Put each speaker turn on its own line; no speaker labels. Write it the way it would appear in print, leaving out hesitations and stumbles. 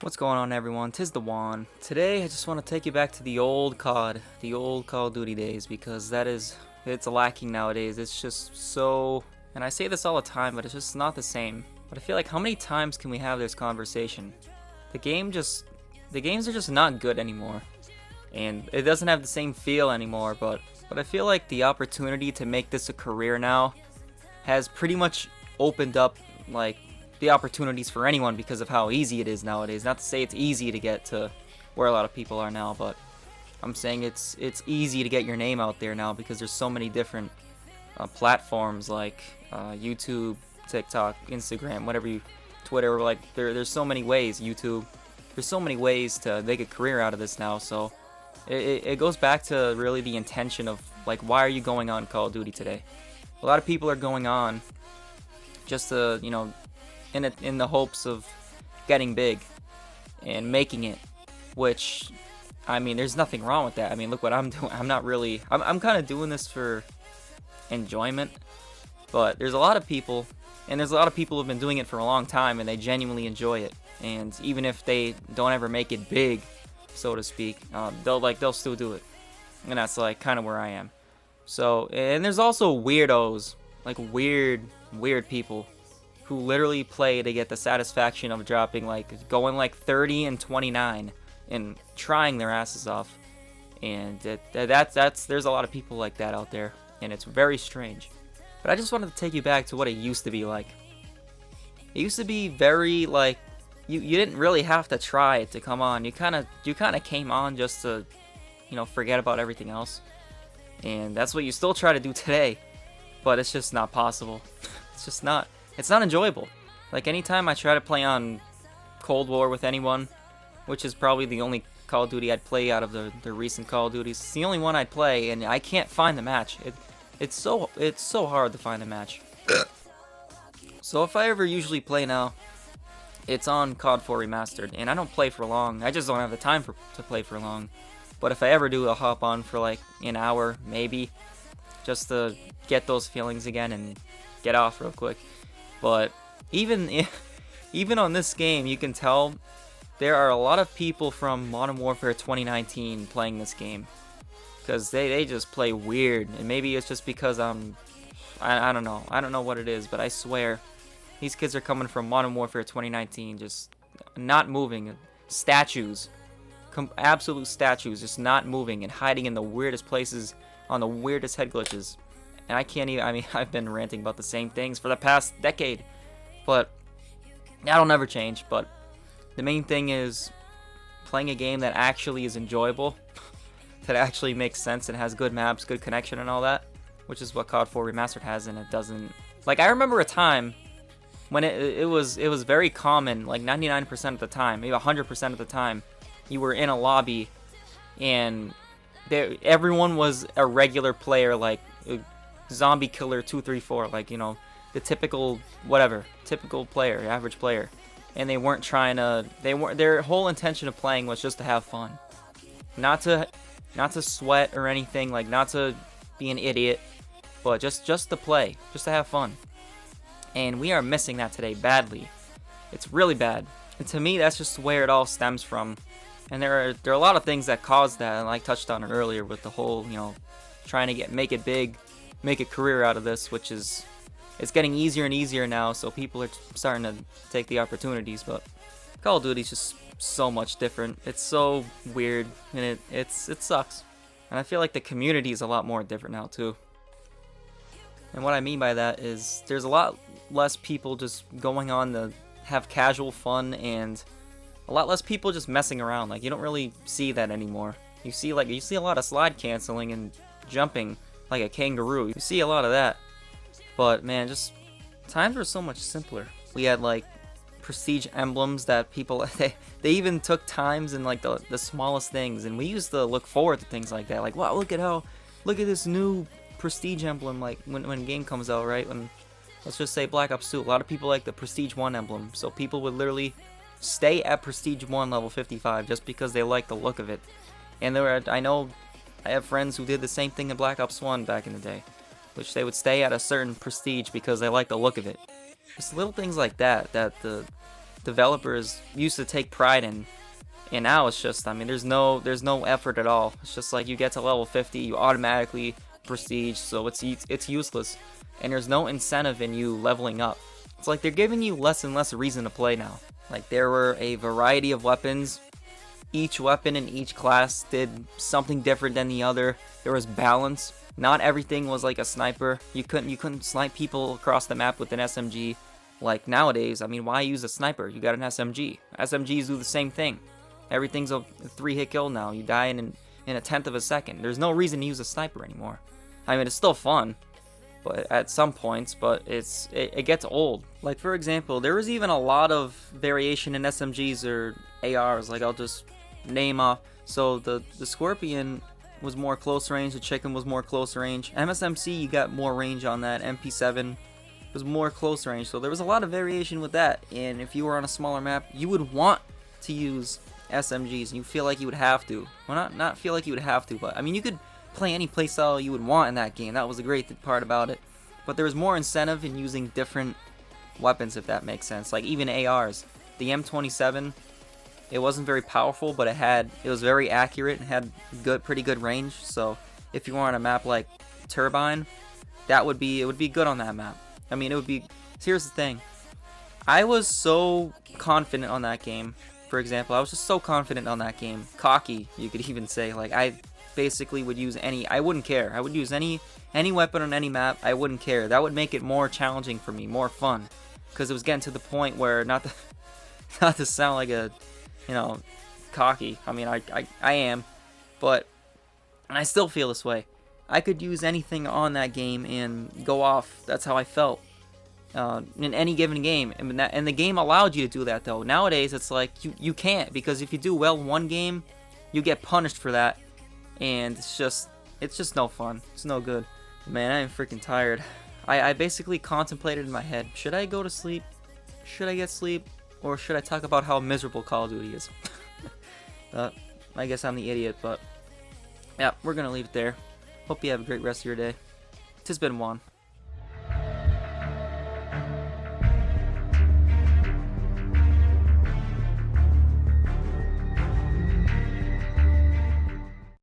What's going on, everyone? Tis the Juan. Today I just want to take you back to the old COD, the old Call of Duty days, because it's lacking nowadays. It's just so, and I say this all the time, but it's just not the same. But I feel like, how many times can we have this conversation? The games are just not good anymore, and it doesn't have the same feel anymore. But I feel like the opportunity to make this a career now has pretty much opened up, like, the opportunities for anyone because of how easy it is nowadays. Not to say it's easy to get to where a lot of people are now, but I'm saying it's easy to get your name out there now because there's so many different platforms like YouTube, TikTok, Instagram, Twitter. Like there's so many ways. YouTube. There's so many ways to make a career out of this now. So it goes back to really the intention of, like, why are you going on Call of Duty today? A lot of people are going on just to, in the hopes of getting big and making it, which, I mean, there's nothing wrong with that. I mean, look what I'm doing. I'm kind of doing this for enjoyment, but there's a lot of people who've been doing it for a long time and they genuinely enjoy it. And even if they don't ever make it big, so to speak, they'll still do it. And that's like kind of where I am. So, and there's also weirdos, like weird people who literally play to get the satisfaction of going like 30 and 29 and trying their asses off. And there's a lot of people like that out there, and it's very strange. But I just wanted to take you back to what it used to be like. It used to be very, like, you didn't really have to try it to come on. You kind of came on just to, forget about everything else. And that's what you still try to do today, but it's just not possible. It's not enjoyable. Like, anytime I try to play on Cold War with anyone, which is probably the only Call of Duty I'd play out of the recent Call of Duties, it's the only one I'd play, and I can't find the match. It's so hard to find the match. So if I ever usually play now, it's on COD 4 Remastered, and I don't play for long. I just don't have the time to play for long. But if I ever do, I'll hop on for like an hour, maybe, just to get those feelings again and get off real quick. But even on this game, you can tell there are a lot of people from Modern Warfare 2019 playing this game, because they just play weird. And maybe it's just because I don't know what it is, but I swear these kids are coming from Modern Warfare 2019 just not moving, statues, absolute statues, just not moving and hiding in the weirdest places on the weirdest head glitches. And I've been ranting about the same things for the past decade, but that'll never change. But the main thing is playing a game that actually is enjoyable, that actually makes sense and has good maps, good connection and all that, which is what COD 4 Remastered has, and it doesn't. Like, I remember a time when it was very common, like 99% of the time, maybe 100% of the time, you were in a lobby and everyone was a regular player, like Zombie Killer 234, like, the typical player, average player, and their whole intention of playing was just to have fun, not to sweat or anything, like, not to be an idiot, but just to play, just to have fun. And we are missing that today badly. It's really bad, and to me that's just where it all stems from. And there are a lot of things that cause that, and I touched on it earlier with the whole, trying to make it big, make a career out of this, which is, it's getting easier and easier now, so people are starting to take the opportunities. But Call of Duty is just so much different. It's so weird, and it sucks. And I feel like the community is a lot more different now too. And what I mean by that is there's a lot less people just going on to have casual fun, and a lot less people just messing around. Like, you don't really see that anymore. You see a lot of slide canceling and jumping like a kangaroo. You see a lot of that. But man, just times were so much simpler. We had like prestige emblems that people they even took times in like the smallest things, and we used to look forward to things like that. Like, wow, look at this new prestige emblem, like when a game comes out, right? When, let's just say, Black Ops 2, a lot of people like the Prestige 1 emblem, so people would literally stay at Prestige 1 level 55 just because they like the look of it. And I have friends who did the same thing in Black Ops 1 back in the day, which they would stay at a certain prestige because they like the look of it. Just little things like that developers used to take pride in. And now it's just, I mean, there's no effort at all. It's just like you get to level 50, you automatically prestige, so it's useless. And there's no incentive in you leveling up. It's like they're giving you less and less reason to play now. Like there were a variety of weapons. Each weapon in each class did something different than the other. There was balance. Not everything was like a sniper. You couldn't snipe people across the map with an SMG. Like nowadays, I mean, why use a sniper? You got an SMG. SMGs do the same thing. Everything's a 3-hit kill now. You die in a tenth of a second. There's no reason to use a sniper anymore. I mean, it's still fun, but at some points, but it gets old. Like for example, there was even a lot of variation in SMGs or ARs. Like I'll just name off. So the Scorpion was more close range. The Chicken was more close range. MSMC, you got more range on that. MP7 was more close range. So there was a lot of variation with that. And if you were on a smaller map, you would want to use SMGs, and you feel like you would have to. Well, not feel like you would have to, but I mean, you could play any playstyle you would want in that game. That was the great part about it. But there was more incentive in using different weapons, if that makes sense. Like even ARs. The M27, it wasn't very powerful, but it was very accurate and had pretty good range. So if you were on a map like Turbine, it would be good on that map. I mean, it would be. Here's the thing. I was so confident on that game. For example, I was just so confident on that game. Cocky, you could even say. Like, I basically would use I wouldn't care. I would use any weapon on any map. I wouldn't care. That would make it more challenging for me, more fun. Because it was getting to the point where, not to sound like a, cocky. I mean, I am. But, and I still feel this way. I could use anything on that game and go off. That's how I felt. In any given game, and the game allowed you to do that though. Nowadays it's like you can't, because if you do well one game, you get punished for that, and it's just no fun. It's no good. Man, I am freaking tired. I basically contemplated in my head, should I go to sleep? Should I get sleep? Or should I talk about how miserable Call of Duty is? I guess I'm the idiot, but yeah, we're gonna leave it there. Hope you have a great rest of your day. 'Tis been Juan.